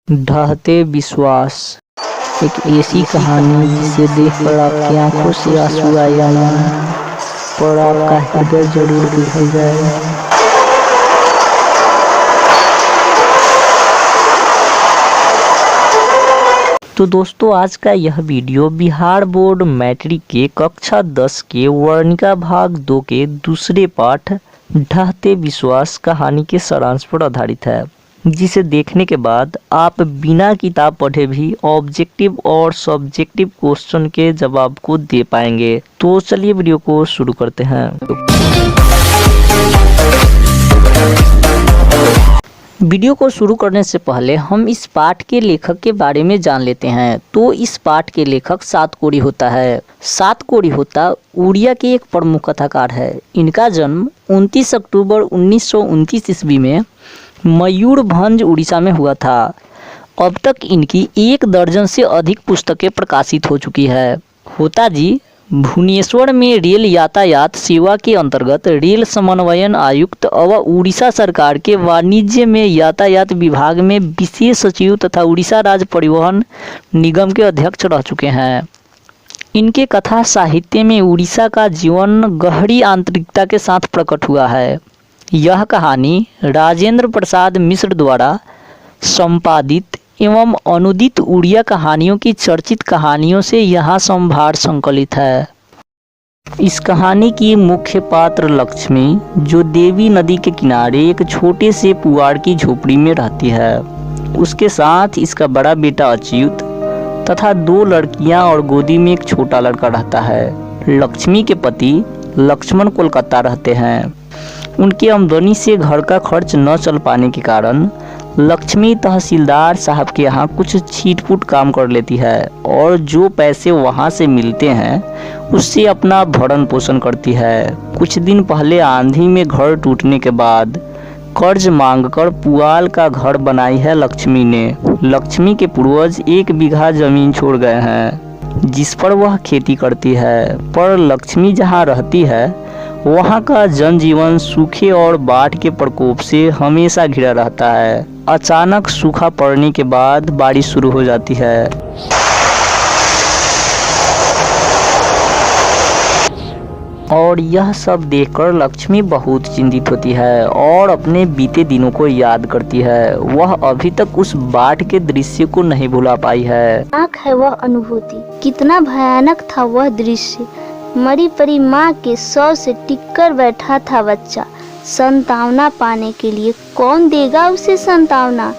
ढहते विश्वास। एक ऐसी कहानी जिसे देखकर आपकी आंखों से आंसू आ जाएंगे, पर आपका हृदय जरूर पिघल जाएगा। तो दोस्तों, आज का यह वीडियो बिहार बोर्ड मैट्रिक के कक्षा 10 के वर्णिका भाग 2 के दूसरे पाठ ढहते विश्वास कहानी के सारांश पर आधारित है, जिसे देखने के बाद आप बिना किताब पढ़े भी ऑब्जेक्टिव और सब्जेक्टिव क्वेश्चन के जवाब को दे पाएंगे। तो चलिए वीडियो को शुरू करते हैं। वीडियो को शुरू करने से पहले हम इस पाठ के लेखक के बारे में जान लेते हैं। तो इस पाठ के लेखक सातकोड़ी होता है। सातकोड़ी होता उड़िया के एक प्रमुख कथाकार है। इनका जन्म 29 अक्टूबर 1929 ईस्वी में मयूरभंज उड़ीसा में हुआ था। अब तक इनकी 1 दर्जन से अधिक पुस्तकें प्रकाशित हो चुकी है। होता जी भुवनेश्वर में रेल यातायात सेवा के अंतर्गत रेल समन्वयन आयुक्त और उड़ीसा सरकार के वाणिज्य में यातायात विभाग में विशेष सचिव तथा उड़ीसा राज्य परिवहन निगम के अध्यक्ष रह चुके हैं। इनके कथा साहित्य में उड़ीसा का जीवन गहरी आंतरिकता के साथ प्रकट हुआ है। यह कहानी राजेंद्र प्रसाद मिश्र द्वारा संपादित एवं अनुदित उड़िया कहानियों की चर्चित कहानियों से यहाँ संभार संकलित है। इस कहानी की मुख्य पात्र लक्ष्मी, जो देवी नदी के किनारे एक छोटे से पुआड़ की झोपड़ी में रहती है। उसके साथ इसका बड़ा बेटा अच्युत तथा 2 लड़कियां और गोदी में एक छोटा लड़का रहता है। लक्ष्मी के पति लक्ष्मण कोलकाता रहते हैं। उनकी आमदनी से घर का खर्च न चल पाने के कारण लक्ष्मी तहसीलदार साहब के यहाँ कुछ छीट-फूट काम कर लेती है और जो पैसे वहाँ से मिलते हैं उससे अपना भरण पोषण करती है। कुछ दिन पहले आंधी में घर टूटने के बाद कर्ज मांगकर पुआल का घर बनाई है लक्ष्मी ने। लक्ष्मी के पूर्वज 1 बीघा जमीन छोड़ गए हैं जिस पर वह खेती करती है, पर लक्ष्मी जहाँ रहती है वहाँ का जनजीवन सूखे और बाढ़ के प्रकोप से हमेशा घिरा रहता है। अचानक सूखा पड़ने के बाद बारिश शुरू हो जाती है और यह सब देखकर लक्ष्मी बहुत चिंतित होती है और अपने बीते दिनों को याद करती है। वह अभी तक उस बाढ़ के दृश्य को नहीं भुला पाई है। आँख है वह अनुभूति, कितना भयानक था वह दृश्य। मरी परी माँ के शव से टिककर बैठा था बच्चा। संतावना पाने के लिए कौन देगा उसे संतावना।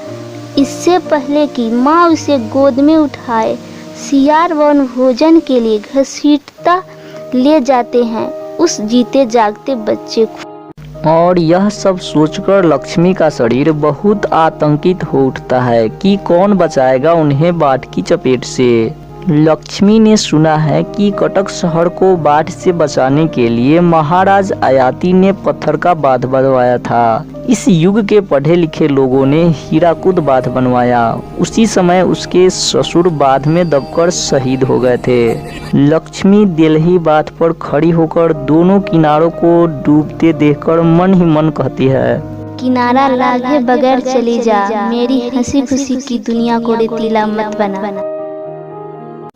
इससे पहले कि माँ उसे गोद में उठाए, सियार वन भोजन के लिए घसीटता ले जाते हैं उस जीते जागते बच्चे को। और यह सब सोचकर लक्ष्मी का शरीर बहुत आतंकित हो उठता है कि कौन बचाएगा उन्हें बाढ़ की चपेट से। लक्ष्मी ने सुना है कि कटक शहर को बाढ़ से बचाने के लिए महाराज आयाती ने पत्थर का बांध बनवाया था। इस युग के पढ़े लिखे लोगों ने हीराकुद बांध बनवाया। उसी समय उसके ससुर बांध में दबकर शहीद हो गए थे। लक्ष्मी दिल्ही बांध पर खड़ी होकर दोनों किनारों को डूबते देखकर मन ही मन कहती है, किनारा लागे बगैर चली जा, मेरी हंसी खुशी की दुनिया को रेतीला मत बना।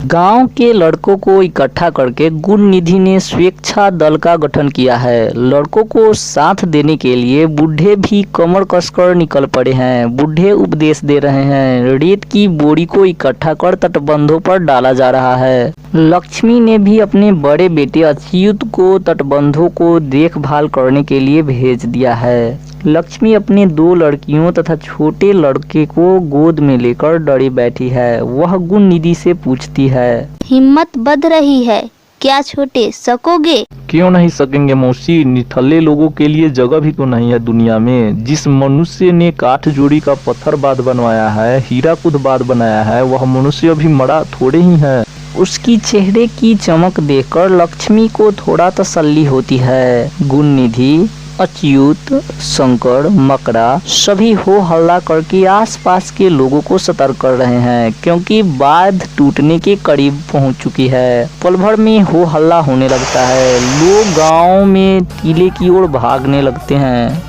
गांव के लड़कों को इकट्ठा करके गुण निधि ने स्वेच्छा दल का गठन किया है। लड़कों को साथ देने के लिए बूढ़े भी कमर कसकर निकल पड़े हैं। बूढ़े उपदेश दे रहे हैं। रेत की बोरी को इकट्ठा कर तटबंधों पर डाला जा रहा है। लक्ष्मी ने भी अपने बड़े बेटे अच्युत को तटबंधों को देखभाल करने के लिए भेज दिया है। लक्ष्मी अपनी 2 लड़कियों तथा छोटे लड़के को गोद में लेकर डरी बैठी है। वह गुण निधि से पूछती है, हिम्मत बढ़ रही है क्या छोटे, सकोगे? क्यों नहीं सकेंगे मौसी, निठल्ले लोगों के लिए जगह भी तो नहीं है दुनिया में। जिस मनुष्य ने काठ जोड़ी का पत्थर बांध बनवाया है, हीराकुद बांध बनाया है, वह मनुष्य अभी मरा थोड़े ही है। उसकी चेहरे की चमक देखकर लक्ष्मी को थोड़ा तसल्ली होती है। गुण निधि, अच्युत, शंकर, मकड़ा सभी हो हल्ला करके आसपास के लोगों को सतर्क कर रहे हैं, क्योंकि बांध टूटने के करीब पहुंच चुकी है। पल भर में हो हल्ला होने लगता है। लोग गांव में टीले की ओर भागने लगते हैं।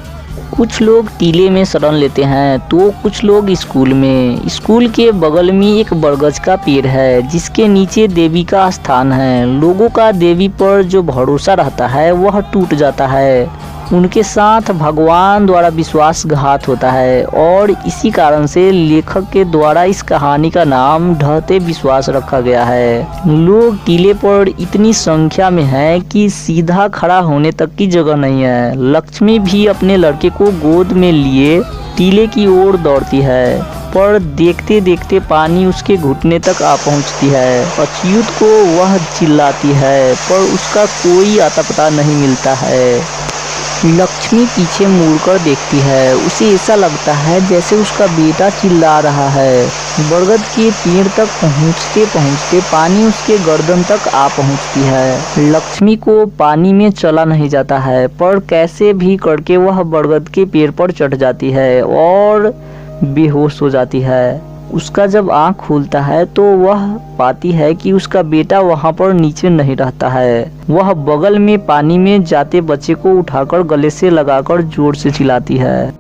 कुछ लोग टीले में शरण लेते हैं तो कुछ लोग स्कूल में। स्कूल के बगल में एक बरगद का पेड़ है जिसके नीचे देवी का स्थान है। लोगों का देवी पर जो भरोसा रहता है वह टूट जाता है। उनके साथ भगवान द्वारा विश्वासघात होता है और इसी कारण से लेखक के द्वारा इस कहानी का नाम ढहते विश्वास रखा गया है। लोग टीले पर इतनी संख्या में हैं कि सीधा खड़ा होने तक की जगह नहीं है। लक्ष्मी भी अपने लड़के को गोद में लिए टीले की ओर दौड़ती है, पर देखते देखते पानी उसके घुटने तक आ पहुंचती है। अच्युत को वह चिल्लाती है पर उसका कोई आता पता नहीं मिलता है। लक्ष्मी पीछे मुड़कर देखती है। उसे ऐसा लगता है जैसे उसका बेटा चिल्ला रहा है। बरगद के पेड़ तक पहुंचते पहुंचते पानी उसके गर्दन तक आ पहुंचती है। लक्ष्मी को पानी में चला नहीं जाता है, पर कैसे भी करके वह बरगद के पेड़ पर चढ़ जाती है और बेहोश हो जाती है। उसका जब आँख खुलता है तो वह पाती है कि उसका बेटा वहाँ पर नीचे नहीं रहता है। वह बगल में पानी में जाते बच्चे को उठाकर गले से लगाकर जोर से चिल्लाती है।